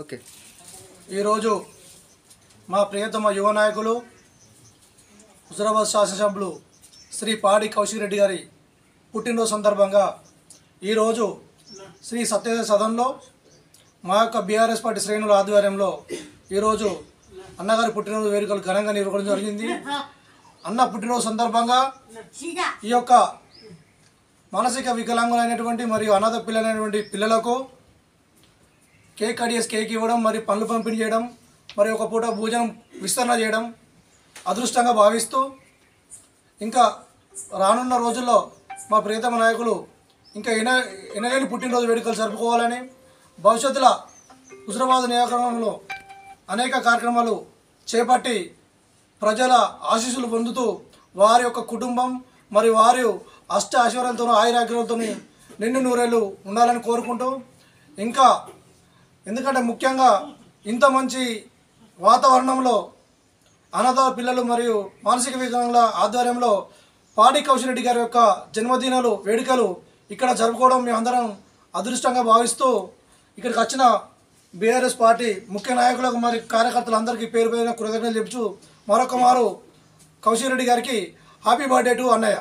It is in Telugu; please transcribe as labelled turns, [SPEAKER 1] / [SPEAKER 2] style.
[SPEAKER 1] ఓకే.
[SPEAKER 2] ఈరోజు మా ప్రియతమ యువ నాయకులు హుజరాబాద్ శాసనసభ్యులు శ్రీ పాడి కౌశిక్ రెడ్డి గారి పుట్టినరోజు సందర్భంగా ఈరోజు శ్రీ సత్యదేవ సదన్లో మా యొక్క బీఆర్ఎస్ పార్టీ శ్రేణుల ఆధ్వర్యంలో ఈరోజు అన్నగారి పుట్టినరోజు వేడుకలు ఘనంగా నిర్వహించడం జరిగింది. అన్న పుట్టినరోజు సందర్భంగా ఈ యొక్క మానసిక వికలాంగులైనటువంటి మరియు అనాథ పిల్లలైనటువంటి పిల్లలకు కేక్ కట్ చేసి కేక్ ఇవ్వడం, మరి పనులు పంపిణీ చేయడం, మరి ఒక పూట భోజనం విస్తరణ చేయడం అదృష్టంగా భావిస్తూ ఇంకా రానున్న రోజుల్లో మా ప్రియతమ నాయకులు ఇంకా ఎనలేని పుట్టినరోజు వేడుకలు జరుపుకోవాలని, భవిష్యత్తులో హుజరాబాద్ నియోజకవర్గంలో అనేక కార్యక్రమాలు చేపట్టి ప్రజల ఆశీస్సులు పొందుతూ వారి యొక్క కుటుంబం మరి వారి అష్ట ఐశ్వర్యాలతో ఆయురాగ్యాలతో నిండు నూరేళ్ళు ఉండాలని కోరుకుంటూ, ఇంకా ఎందుకంటే ముఖ్యంగా ఇంత మంచి వాతావరణంలో అనాథ పిల్లలు మరియు మానసిక వికలాంగుల ఆధ్వర్యంలో పాడి కౌశిక్ రెడ్డి గారి యొక్క జన్మదినాలు వేడుకలు ఇక్కడ జరుపుకోవడం మేమందరం అదృష్టంగా భావిస్తూ ఇక్కడికి వచ్చిన బీఆర్ఎస్ పార్టీ ముఖ్య నాయకులకు మరి కార్యకర్తలందరికీ పేరు పేరున కృతజ్ఞతలు చెప్పుచు మరొక మారు కౌశిక్ రెడ్డి గారికి హ్యాపీ బర్త్డే టు అన్నయ్య.